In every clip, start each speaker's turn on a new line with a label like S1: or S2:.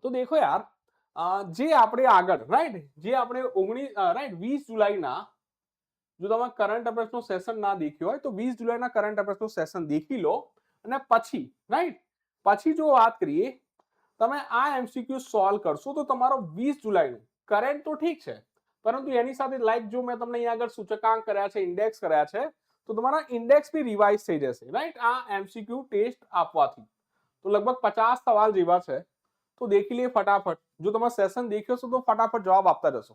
S1: તો દેખો યાર, જે આપણે આગળ રાઈટ, જે આપણે 20 જુલાઈના, જો તમે કરંટ અફેર્સનો સેશન ના દેખ્યો હોય તો 20 જુલાઈના કરંટ અફેર્સનો સેશન દેખી લો, અને પછી રાઈટ, પછી જો વાત કરીએ, તમે આ એમસીક્યુ સોલ્વ કરશો તો તમારો 20 જુલાઈનું કરંટ તો ઠીક છે, પરંતુ એની સાથે લાઈક જો મેં તમને અહીંયા આગળ સૂચકાંક કર્યા છે, ઇન્ડેક્સ કર્યા છે, તો તમારા ઇન્ડેક્સ બી રિવાઇઝ થઈ જશે રાઈટ, આ એમસીક્યુ ટેસ્ટ આપવાથી. તો લગભગ 50 સવાલ જેવા છે, તો દેખી લઈએ ફટાફટ. જો તમે સેશન દેખ્યો છો તો ફટાફટ જવાબ આપતા જશો.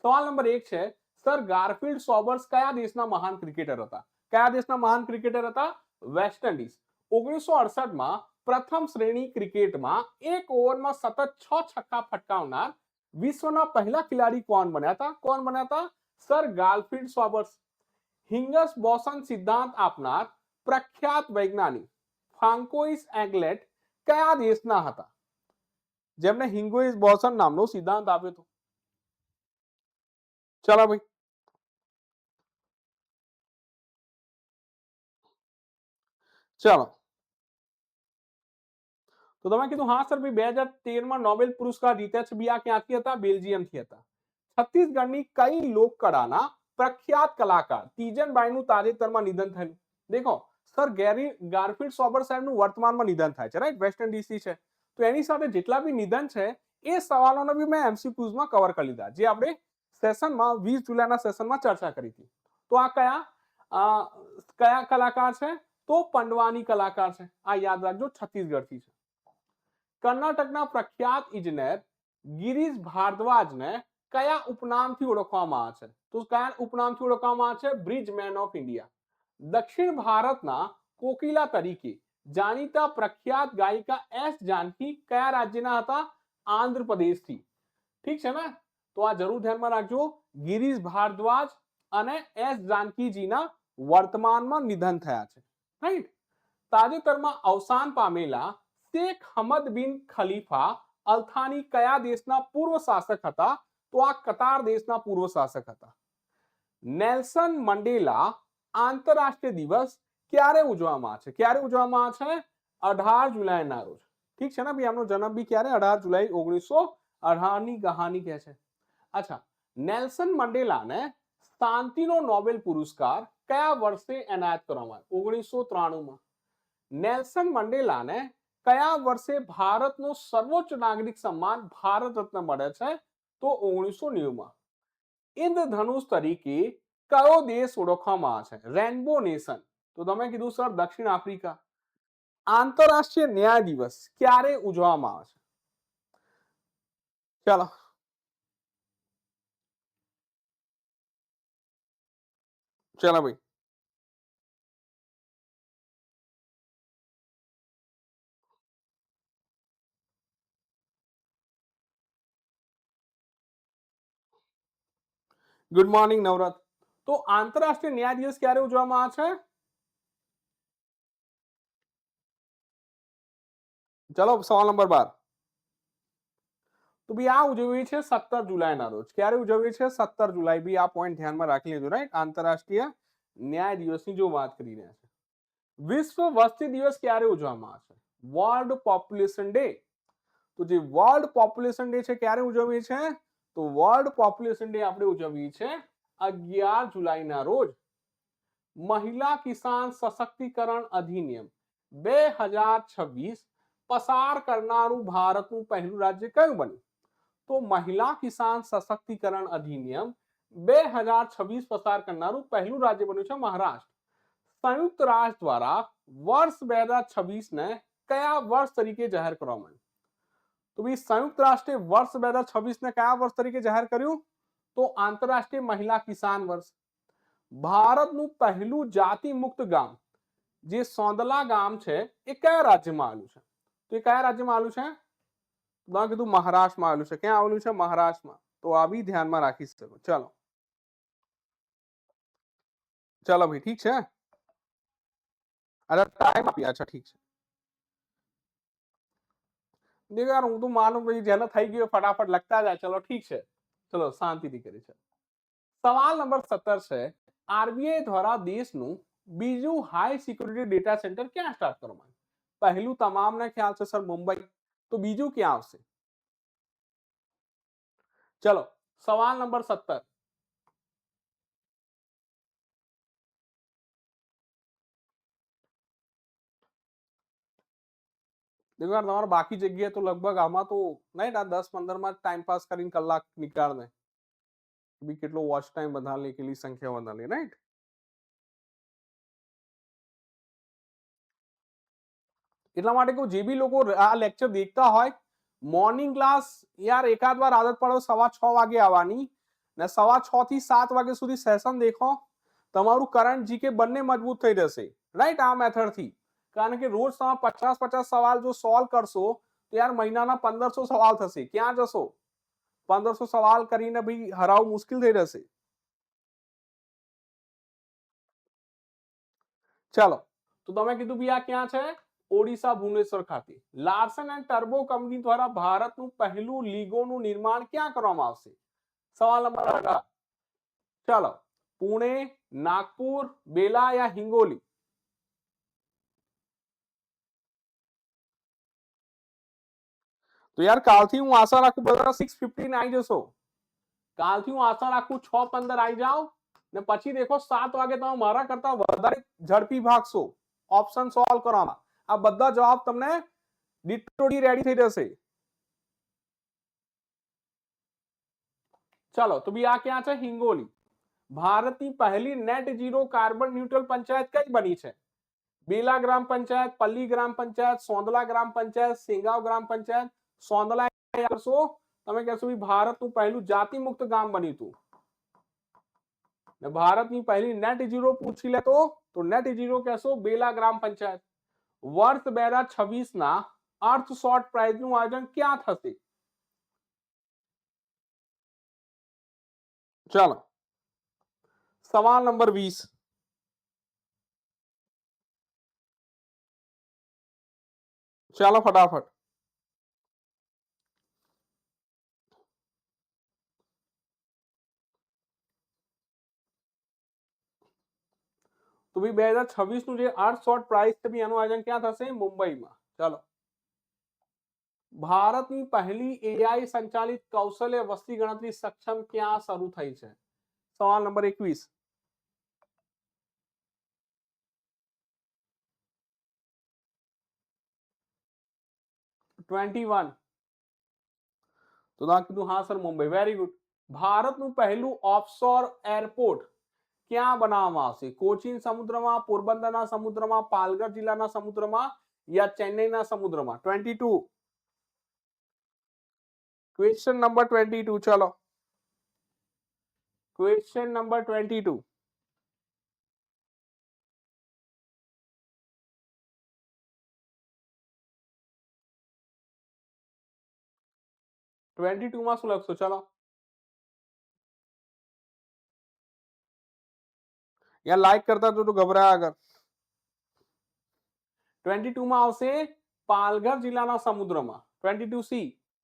S1: સવાલ નંબર 1 છે, સર ગારફિલ્ડ સોબર્સ કયા દેશના મહાન ક્રિકેટર હતા? કયા દેશના મહાન ક્રિકેટર હતા? West Indies. 1968 માં પ્રથમ શ્રેણી ક્રિકેટમાં એક ઓવરમાં સતત 6 છક્કા ફટકાવનાર વિશ્વના પહેલા ખેલાડી કોણ બન્યા હતા? કોણ બન્યા હતા? Sir ગારફિલ્ડ Sobers. હિંગસ બોસન સિદ્ધાંત આપનાર પ્રખ્યાત વૈજ્ઞાનિક ફ્રાન્કોઇસ એગ્લેટ કયા દેશના હતા? જેમને હિંગોઇસ બોસન નામનો સિદ્ધાંત આપ્યો હતો. ચલો ભાઈ, ચલો. તો તમે કીધું હા સર ભાઈ 2013 માં નોબેલ પુરસ્કાર જીત્યા છે, બી આ ક્યાંથી હતા? બેલ્જિયમથી હતા. છત્તીસગઢની કઈ લોકકળાના પ્રખ્યાત કલાકાર તીજનબાઈનું તાજેતરમાં નિધન થયું? દેખો સર ગારફિલ્ડ સોબર સાહેબનું વર્તમાનમાં નિધન થાય છે રાઈટ, વેસ્ટ ઇન્ડિઝથી છે. તો એની સાથે જેટલા બી નિધન છે એ સવાલોને બી મેં એમસીક્યુઝમાં કવર કરી લીધા, જે આપણે સેશનમાં 20 જુલાઈના સેશનમાં ચર્ચા કરી હતી. તો આ કયા કલાકાર છે? તો પંડવાની કલાકાર છે. આ યાદ રાખજો, છત્તીસગઢથી છે. કર્ણાટકના પ્રખ્યાત ઇજનેર ગિરીશ ભારદ્વાજને કયા ઉપનામથી ઓળખવામાં આવે છે? તો કયા ઉપનામથી ઓળખવામાં આવે છે? બ્રિજમેન ઓફ ઇન્ડિયા. દક્ષિણ ભારતના કોકિલા તરીકે જાણીતા પ્રખ્યાત ગાયિકા એસ જાનકી કયા રાજ્યના હતા? આંધ્રપ્રદેશથી. ઠીક છે ને? તો આ જરૂર ધ્યાનમાં રાખજો. ગિરીશ ભારદ્વાજ અને એસ જાનકીજીના વર્તમાનમાં નિધન થયા છે રાઈટ. તાજેતરમાં અવસાન પામેલા શેખ હમદ બિન ખલીફા અલ-થાની કયા દેશના પૂર્વ શાસક હતા? તો આ કતાર દેશના પૂર્વ શાસક હતા. નેલ્સન મંડેલા આંતરરાષ્ટ્રીય દિવસ ક્યારે ઉજવવામાં આવે છે? ક્યારે ઉજવવામાં આવે છે? 18 જુલાઈના રોજ. ઠીક છે ને ભાઈ, આમનો જન્મ બી ક્યારે? 18 જુલાઈ 1918 ની કહાની કહે છે. અચ્છા, નેલ્સન મંડેલાને શાંતિનો નોબેલ પુરસ્કાર કયા વર્ષે એનાયત કરવામાં આવ્યો? 1993 માં. નેલ્સન મંડેલાને કયા વર્ષે ભારતનો સર્વોચ્ચ નાગરિક સન્માન ભારત રત્ન મળે છે? તો 1990 માં. ઇન્દ્રધનુષ તરીકે કયો દેશ ઓળખવામાં આવે છે? Rainbow nation. તો તમે કીધું સર દક્ષિણ આફ્રિકા. આંતરરાષ્ટ્રીય ન્યાય દિવસ ક્યારે ઉજવવામાં આવે છે? ચાલો, ચાલો ભાઈ. ગુડ મોર્નિંગ નવરત. તો આંતરરાષ્ટ્રીય ન્યાય દિવસ ક્યારે ઉજવવામાં આવે છે? ચલો સવાલ નંબર 12. તો બી આ ઉજવવી છે 17 જુલાઈના રોજ. ક્યારે ઉજવવી છે? 17 જુલાઈ. બી આ પોઈન્ટ ધ્યાનમાં રાખી લેજો રાઈટ. આંતરરાષ્ટ્રીય ન્યાય દિવસની જો વાત કરી રહ્યા છે. વિશ્વ વસ્તી દિવસ ક્યારે ઉજવવામાં આવે છે? World population day. તો જે વર્લ્ડ પોપ્યુલેશન ડે છે ક્યારે ઉજવવી છે? તો વર્લ્ડ પોપ્યુલેશન ડે આપણે ઉજવવી છે 11 જુલાઈના રોજ. મહિલા કિસાન સશક્તિકરણ અધિનિયમ 2026 પસાર કરનારું ભારતનું પહેલું રાજ્ય કયું બન્યું? તો મહિલા કિસાન સશક્તિકરણ અધિનિયમ 2026 પસાર કરનારું પહેલું રાજ્ય બન્યું છે મહારાષ્ટ્ર. સંયુક્ત રાષ્ટ્ર દ્વારા વર્ષ 2026 ને કયા વર્ષ તરીકે જાહેર કરવામાં આવ્યું? તો ભાઈ સંયુક્ત રાષ્ટ્રે વર્ષ 2026 ને કયા વર્ષ તરીકે જાહેર કર્યું? તો આંતરરાષ્ટ્રીય મહિલા કિસાન વર્ષ. ભારતનું પહેલું જાતિ મુક્ત ગામ જે સોંદલા ગામ છે એ કયા રાજ્યમાં આવેલું છે? તો એ કયા રાજ્યમાં આવેલું છે? મેં કીધું મહારાષ્ટ્રમાં આવેલું છે. ક્યાં આવેલું છે? મહારાષ્ટ્રમાં. તો આ બી ધ્યાનમાં રાખી શકો. ચલો, ચલો ભાઈ, ઠીક છે. અરે ટાઈમ આપી. અચ્છા ઠીક છે. દેખ યાર, હું તો માનું ભાઈ જેને થઈ ગયું ફટાફટ લખતા જાય. ચલો ઠીક છે, ચલો શાંતિથી કરી છે. સવાલ નંબર 17 છે, આરબીઆઈ દ્વારા દેશનું બીજું હાઈ સિક્યુરિટી ડેટા સેન્ટર ક્યાં સ્ટાર્ટ કરવામાં આવ્યું? પહેલું તમામને ખ્યાલ છે સર મુંબઈ. તો બીજું ક્યાં આવશે? चलो सवाल नंबर 17। देखो यार તમારે બાકી જગ્યાએ તો લગભગ આમાં તો નહીં 10-15 માં ટાઈમ પાસ કરીને કલાક નીકાળને બી કેટલો વોચ ટાઈમ વધારે કેટલી સંખ્યા વધારે રાઈટ। એટલા માટે કહું જે બી લોકો આ લેક્ચર દેખતા હોય મોર્નિંગ ક્લાસ યાર એકાદ વાર આદત પડો 6:15 વાગે આવવાની ને 6:15 થી 7 વાગે સુધી સેશન દેખો તમારું કરંટ જીકે બંને મજબૂત થઈ જશે રાઈટ આ મેથડ થી। કારણ કે રોજ તમે 50 સવાલ જો સોલ્વ કરશો તો યાર મહિનાના 1500 સવાલ થશે ક્યાં જશો 1500 સવાલ કરીને ભાઈ હરાવ મુશ્કેલ થઈ જશે। ચાલો તો તમે કીધું ભાઈ આ ક્યાં છે ઓડિશા ભુવનેશ્વર ખાતે। લાર્સન એન્ડ ટર્બો કંપની દ્વારા ભારતનું પહેલું લીગોનું નિર્માણ ક્યાં કરવામાં આવશે સવાલ નંબર 18। ચાલો પુણે નાગપુર બેલા या हिंगोली। તો યાર કાલથી હું આશા રાખું બધા 6:15 આવી જશો કાલથી હું આશા રાખું 6:15 આવી જાઓ ને પછી દેખો 7 વાગે તમે મારા કરતા વધારે ઝડપી ભાગશો ઓપ્શન સોલ્વ કરવામાં આ બધા જવાબ તમને ડિટોડી રેડી થઈ જશે। ચાલો તો બી આ ક્યાં છે હિંગોલી। ભારતની પહેલી net zero carbon neutral panchayat કઈ બની છે બેલા ગ્રામ પંચાયત પલ્લી ગ્રામ પંચાયત સોંદલા ग्राम पंचायत सेंगाव ग्राम पंचायत सोंदला करशो તમે કહેશો ભારતનું પહેલું જાતિ મુક્ત ગામ બન્યું હતું ને ભારતની પહેલી નેટ ઝીરો પૂછી લે તો નેટ ઝીરો કહેશો બેલા ગ્રામ પંચાયત। વર્ષ 2026 ના અર્થ શોર્ટ પ્રાઇઝ નું આયોજન ક્યાં થશે ચાલો સવાલ નંબર 20। ચાલો ફટાફટ તો ભાઈ 2026 નું જે અર્થ શોર્ટ પ્રાઇઝ છે એનું આયોજન ક્યાં થશે મુંબઈમાં। ચાલો ભારતની પહેલી એઆઈ સંચાલિત કૌશલ્ય વસ્તી ગણતરી સક્ષમ ક્યાં શરૂ થઈ છે સવાલ નંબર 21। 21 તો ના કીધું હા સર મુંબઈ વેરી ગુડ। ભારતનું પહેલું ઓફશોર એરપોર્ટ ક્યાં બનાવવામાં આવશે કોચીન સમુદ્રમાં પોરબંદરના સમુદ્રમાં પાલઘર જિલ્લાના સમુદ્રમાં या ચેન્નઈના સમુદ્રમાં 22 ક્વેશ્ચન નંબર 22 ચલો ક્વેશ્ચન નંબર 22 22 માં શું લખશો ચલો या लाइक करता तो घबराया अगर 22 માં આવશે પાલઘર જિલ્લાના સમુદ્રમાં 22C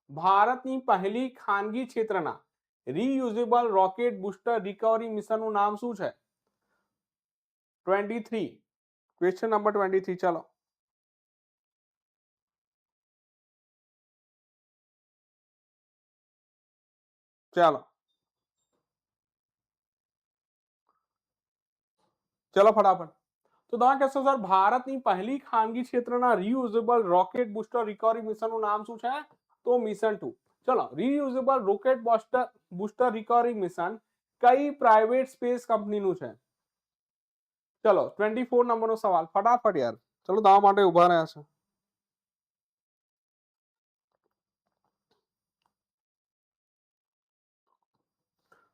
S1: ભારતની પહેલી ખાનગી ક્ષેત્રના રીયુઝેબલ રોકેટ બૂસ્ટર રિકવરી મિશનનું નામ શું છે 23 ક્વેશ્ચન નંબર 23 ચાલો ચાલો चलो फटाफट तो તમે કહેશો સર ભારતની પહેલી ખાનગી ક્ષેત્રના રીયુઝેબલ રોકેટ બૂસ્ટર રિકવરી મિશનનું નામ શું છે તો મિશન 2 ચલો reusable rocket booster recovery mission કઈ પ્રાઇવેટ સ્પેસ કંપનીનું છે ચલો 24 નંબરનો સવાલ ફટાફટ યાર ચલો તમારા માટે ઊભા રહ્યા છે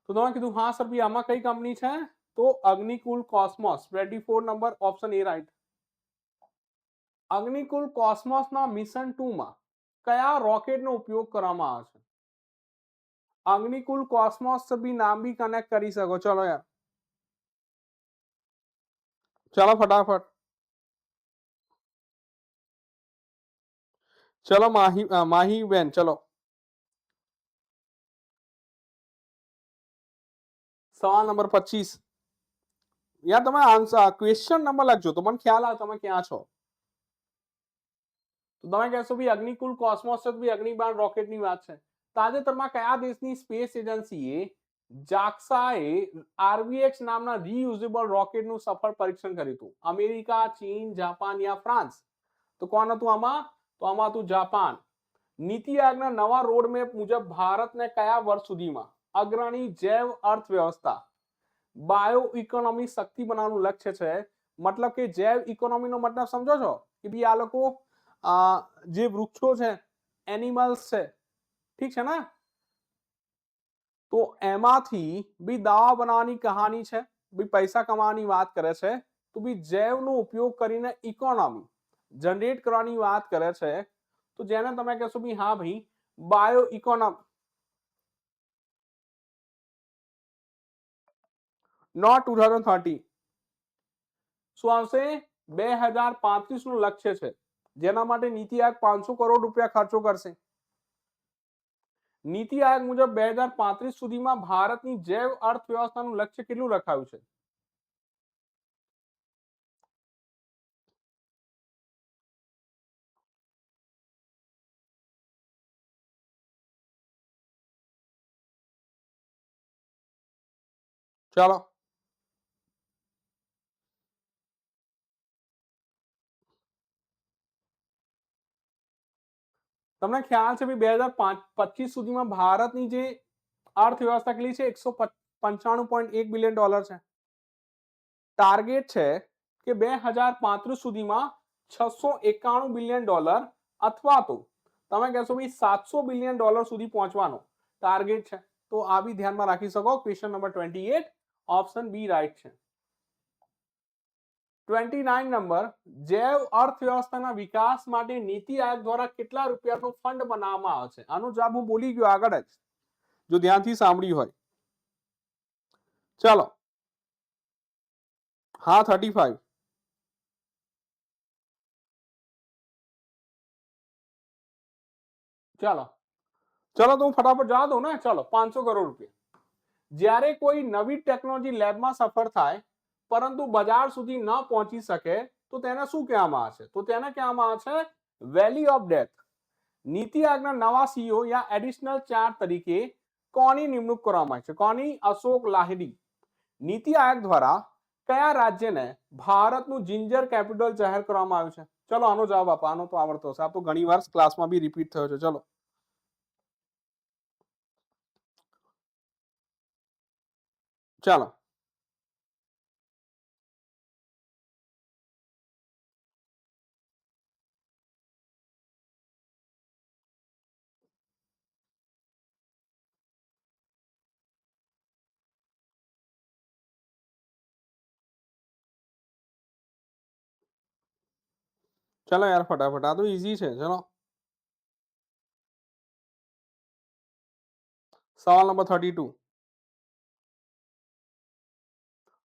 S1: તો તમે કીધું હા સર ભાઈ આમાં કઈ કંપની છે तो Agnikul Cosmos 24 number option A right. Agnikul Cosmos ना मिशन 2 માં કયા રોકેટ નો ઉપયોગ કરવામાં આવે છે अग्निकुल कॉस्मोस से भी नाम भी कनेक्ट કરી શકો ચલો યાર चलो फटाफट चलो माही बेन चलो सवाल नंबर 25 યાર તમે આન્સર ક્વેશ્ચન નંબર લખજો તો મને ખ્યાલ આવે તમે ક્યાં છો તો તમે કહેશો ભાઈ અગ્નિકુલ કોસ્મોસ છે ભાઈ અગ્નિબાણ રોકેટની વાત છે તાજેતરમાં કયા દેશની સ્પેસ એજન્સીએ જાક્સાએ આરવીએક્સ નામના રીયુઝેબલ રોકેટનું સફળ પરીક્ષણ કર્યું હતું? અમેરિકા, ચીન, જાપાન યા ફ્રાન્સ? તો કોણ હતું આમાં? તો આમાં હતું જાપાન. નીતિ આયોગના નવા રોડમેપ મુજબ ભારતને કયા વર્ષ સુધીમાં અગ્રણી જૈવ અર્થવ્યવસ્થા બાયો ઇકોનોમી શક્તિ બનાવવાનું લક્ષ્ય છે? મતલબ કે જૈવ ઇકોનોમીનો મતલબ સમજો છો કે ભાઈ આ લોકો જે વૃક્ષો છે, એનિમલ્સ છે, ઠીક છે ને, તો એમાંથી બી દવા બનાવવાની કહાની છે, બી પૈસા કમાવાની વાત કરે છે, તો બી જૈવનો ઉપયોગ કરીને ઇકોનોમી જનરેટ કરવાની વાત કરે છે, તો જેને તમે કહેશો બી હા ભાઈ બાયો ઇકોનોમી. નોટ 2030. શું આવશે? 2035 નું લક્ષ્ય છે, જેના માટે નીતિ આયોગ 500 કરોડ રૂપિયા ખર્ચો કરશે. નીતિ આયોગ મુજબ 2035 સુધીમાં ભારતની જૈવ અર્થવ્યવસ્થાનું લક્ષ્ય કેટલું રખાયું છે? ચાલો તમને ખ્યાલ છે 2025 સુધીમાં ભારતની જે અર્થવ્યવસ્થા કેટલી છે? $195.1 બિલિયન છે. ટાર્ગેટ છે કે 2035 સુધીમાં $691 બિલિયન અથવા તો તમે કહેશો ભાઈ $700 બિલિયન સુધી પહોંચવાનો ટાર્ગેટ છે. તો આ બી ધ્યાનમાં રાખી શકો. Question number 28 option b right છે. 29 નંબર, જૈવ અર્થવ્યવસ્થાના વિકાસ માટે નીતિ આયોગ દ્વારા કેટલા રૂપિયાનો ફંડ બનાવવામાં આવે છે? આનો જવાબ હું બોલી ગયો આગળ જ, જો ધ્યાનથી સાંભળ્યું હોય. ચાલો, હા 35. ચાલો ચલો તો હું ફટાફટ જવા દઉં ને. ચલો, 500 કરોડ રૂપિયા. જ્યારે કોઈ નવી ટેકનોલોજી લેબમાં સફળ થાય પરંતુ બજાર સુધી ન પહોંચી શકે તો તેને શું કહેવામાં આવે છે? તો તેને કહેવામાં આવે છે વેલી ઓફ ડેથ. નીતિ આયોગના નવા સીઈઓ યા એડિશનલ ચાર્જ તરીકે કોની નિમણૂક કરવામાં આવી છે? કોની? અશોક લાહિડી. નીતિ આયોગ દ્વારા કયા રાજ્યને ભારતનું જિંજર કેપિટલ જાહેર કરવામાં આવ્યું છે? ચલો આનો જવાબ આપો. આનો તો આવડતો હશે, આ તો ઘણી વાર ક્લાસમાં બી રિપીટ થયો છે. ચલો ચાલો ચલો યાર ફટાફટ, આ તો ઈઝી છે. ચલો સવાલ નંબર 32.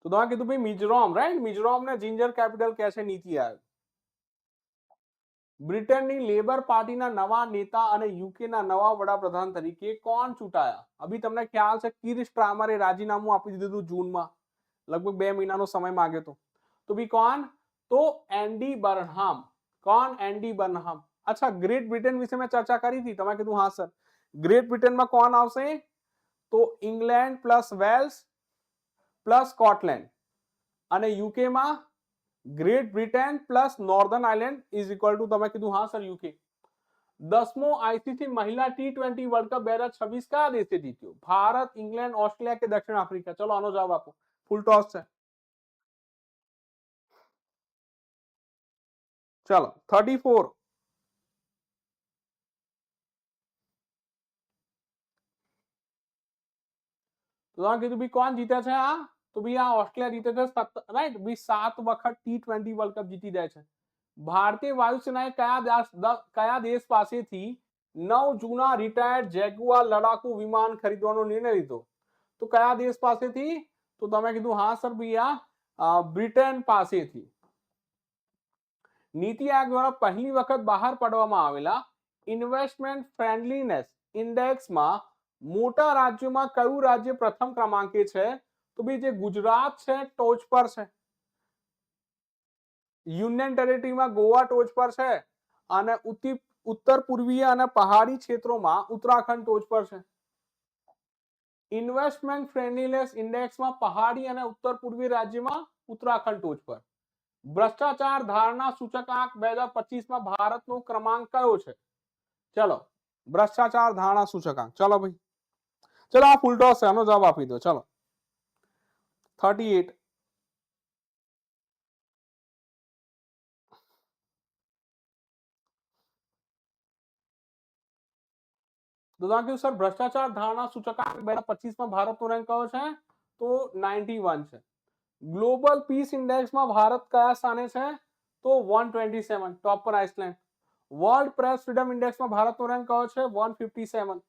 S1: તો તમે કીધું ભાઈ મિઝોરમ, રાઈટ? મિઝોરમને જિંજર કેપિટલ કહે છે નીતિ આયોગ. બ્રિટનની લેબર પાર્ટીના નવા નેતા અને યુકેના નવા વડાપ્રધાન તરીકે કોણ ચૂંટાયા? અભી તમને ખ્યાલ છે કીર સ્ટારમરે રાજીનામું આપી દીધું હતું જૂનમાં, લગભગ 2 મહિનાનો સમય માંગ્યો હતો. તો બી કોણ? તો એન્ડી બર્નહામ. કોણ? એન્ડી બર્નહામ. અચ્છા, ગ્રેટ બ્રિટન વિશે મેં ચર્ચા કરી હતી, તમે કીધું હા સર. ગ્રેટ બ્રિટનમાં કોણ આવશે? તો England plus Wales plus Scotland, અને યુકેમાં Great Britain plus Northern Ireland is equal to, તમે કીધું હા સર, યુકે. 10મો આઈસીસી મહિલા T20 વર્લ્ડ કપ 2026 કયા દેશે જીત્યો? ભારત, ઇંગ્લેન્ડ, ઓસ્ટ્રેલિયા કે દક્ષિણ આફ્રિકા? ચલો આનો જવાબ આપો. ફૂલ ટોસ છે. ચલો 34. તો તમે કીધું બી કોણ જીતે છે? આ તો બી આ ઓસ્ટ્રેલિયા જીતે છે, રાઈટ? બી 7 વખત T20 વર્લ્ડ કપ જીતી જાય છે. ભારતીય વાયુસેનાએ કયા દેશ પાસેથી 9 જૂના રિટાયર્ડ જેગુઆર લડાકુ વિમાન ખરીદવાનો નિર્ણય લીધો? તો કયા દેશ પાસેથી? તો તમે કીધું હા સર બી આ બ્રિટન પાસેથી. નીતિ આયોગ દ્વારા પહેલી વખત બહાર પાડવામાં આવેલા ઇન્વેસ્ટમેન્ટ ફ્રેન્ડલીનેસ ઇન્ડેક્સમાં મોટા રાજ્યોમાં કયું રાજ્ય પ્રથમ ક્રમાંકે છે? તો બી જે ગુજરાત છે ટોચ પર છે. યુનિયન ટેરેટરીમાં ગોવા ટોચ પર છે, અને ઉત્તર પૂર્વીય અને પહાડી ક્ષેત્રોમાં ઉત્તરાખંડ ટોચ પર છે. ઇન્વેસ્ટમેન્ટ ફ્રેન્ડલીનેસ ઇન્ડેક્સમાં પહાડી અને ઉત્તર પૂર્વીય રાજ્યમાં ઉત્તરાખંડ ટોચ પર. ભ્રષ્ટાચાર ધારણા સૂચકાંક 2025 ભારતનો ક્રમાંક કયો છે? ચલો, ભ્રષ્ટાચાર ધારણા સૂચકાંક. ચલો ભાઈ, ચલો આ ફૂલ ટોસ છે, આનો જવાબ આપી દો. ચલો 38. તો સર ભ્રષ્ટાચાર ધારણા સૂચકાંક 2025 ભારતનો રેન્ક કયો છે? તો 91 છે. ગ્લોબલ પીસ ઇન્ડેક્સમાં ભારત કયા સ્થાને છે? તો 127, ટોપ પર આઇસલેન્ડ. વર્લ્ડ પ્રેસ ફ્રીડમ ઇન્ડેક્સમાં ભારતનો રેન્ક કયો છે? 157.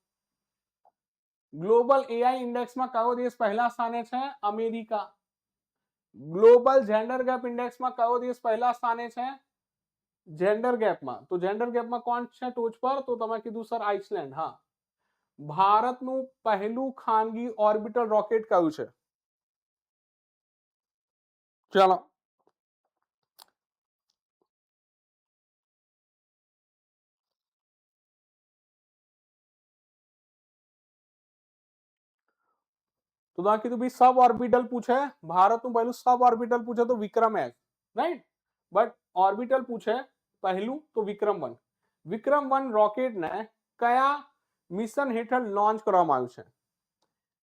S1: ગ્લોબલ એઆઈ ઇન્ડેક્સમાં કયો દેશ પહેલા સ્થાને છે? અમેરિકા. ગ્લોબલ જેન્ડર ગેપ ઇન્ડેક્સમાં કયો દેશ પહેલા સ્થાને છે? જેન્ડર ગેપમાં. તો જેન્ડર ગેપમાં કોણ છે ટોચ પર? તો તમે કીધું સર આઇસલેન્ડ. હા. ભારતનું પહેલું ખાનગી ઓર્બિટલ રોકેટ કયું છે? ચલો, તો તમે કીધું ભાઈ સબ ઓર્બિટલ પૂછે, ભારતનું પહેલું સબ ઓર્બિટલ પૂછે તો વિક્રમ એસ, રાઈટ. બટ ઓર્બિટલ પૂછે પહેલું તો વિક્રમ 1. વિક્રમ 1 રોકેટને કયા મિશન હેઠળ લોન્ચ કરવામાં આવ્યું છે?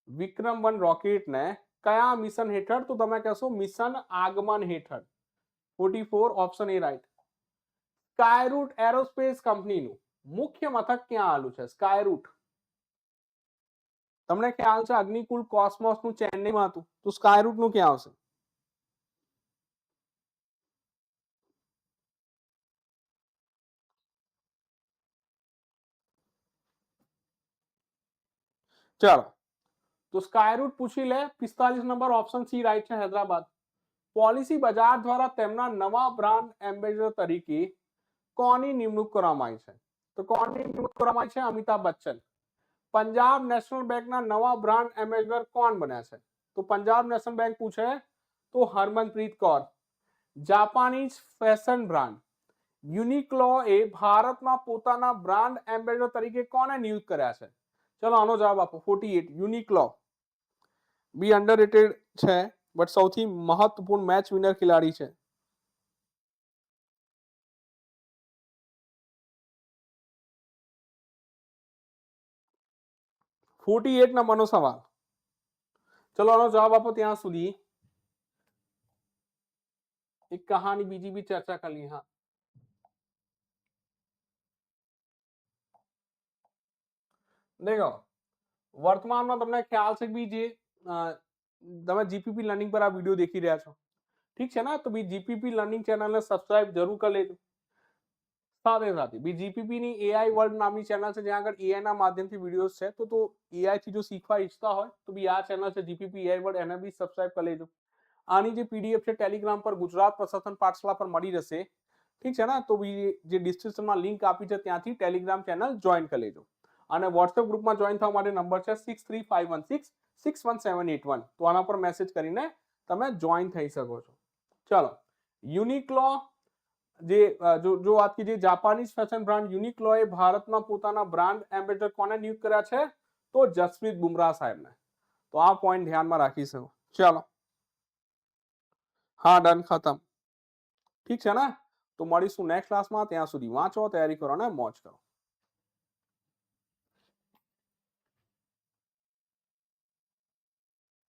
S1: વિક્રમ 1 રોકેટને કયા મિશન હેઠળ? તો તમે કહેશો મિશન આગમન હેઠળ. 44 ઓપ્શન એ રાઈટ. સ્કાયરૂટ એરોસ્પેસ કંપનીનું મુખ્ય મથક ક્યાં આવેલું છે? સ્કાયરૂટ. તમને ખ્યાલ છે અગ્નિકુલ કોસ્મોસ નું ચેન્નઈમાં હતું, તો સ્કાયરૂટ નું ક્યાં આવશે? ચાલો, તો સ્કાયરૂટ પૂછી લે. 45 નંબર ઓપ્શન સી રાઈટ છે, હૈદરાબાદ. પોલિસી બજાર દ્વારા તેમના નવા બ્રાન્ડ એમ્બેસેડર તરીકે કોની નિમણૂક કરવામાં આવી છે? તો કોની નિમણૂક કરવામાં આવી છે? અમિતાભ બચ્ચન. પંજાબ નેશનલ બેંકના નવા બ્રાન્ડ એમ્બેસેડર કોણ બન્યા છે? તો પંજાબ નેશનલ બેંક પૂછે તો Harmanpreet Kaur. Japanese fashion brand Uniqlo એ ભારતમાં પોતાના બ્રાન્ડ એમ્બેસેડર તરીકે કોને નિયુક્ત કર્યા છે? ચલો આનો જવાબ આપો. 48. યુનિક્લો બી અંડરરેટેડ છે, બટ સૌથી મહત્વપૂર્ણ મેચ વિનર ખેલાડી છે. $48 નંબરનો સવાલ. ચલો આનો જવાબ આપો. ત્યાં સુધી એક કહાની બીજી બી ચર્ચા કરી લી. હા, દેખો વર્તમાનમાં તમને ખ્યાલ છે કે જે તમે જીપીપી લર્નિંગ પર આ વિડિયો દેખી રહ્યા છો, ઠીક છે ને? તો બી જીપીપી લર્નિંગ ચેનલને સબસ્ક્રાઇબ જરૂર કરી લેજો. સાથે સાથે બી જીપીપી ની એઆઈ વર્લ્ડ નામની ચેનલ છે, જ્યાં આગળ એઆઈ ના માધ્યમથી વિડિયોઝ છે. તો એઆઈ થી જો શીખવા ઈચ્છતા હોય તો બી આ ચેનલ છે જીપીપી એઆઈ વર્લ્ડ, એને બી સબસ્ક્રાઇબ કરી લેજો. આની જે પીડીએફ છે ટેલિગ્રામ પર ગુજરાત પ્રશાસન પાઠશાળા પર મળી જશે, ઠીક છે ને? તો બી જે ડિસ્ક્રિપ્શનમાં લિંક આપી છે ત્યાંથી ટેલિગ્રામ ચેનલ જોઈન કરી લેજો. અને વોટ્સએપ ગ્રુપમાં જોઈન થવા માટે નંબર છે 6351661781. તો આના પર મેસેજ કરીને તમે જોઈન થઈ શકો છો. ચલો, યુનિક્લો જે જો વાત કીજીએ જાપાનીઝ ફેશન બ્રાન્ડ યુનિક્લો એ ભારતમાં પોતાના બ્રાન્ડ એમ્બેસેડર કોને નિયુક્ત કર્યા છે? તો જસપ્રીત બુમરાહ સાહેબને. તો આ પોઈન્ટ ધ્યાનમાં રાખી શકો. ચલો, હા, ડન, ખતમ. ઠીક છે ને? તો મળીશું નેક્સ્ટ ક્લાસમાં. ત્યાં સુધી વાંચો, તૈયારી કરો અને મોજ કરો.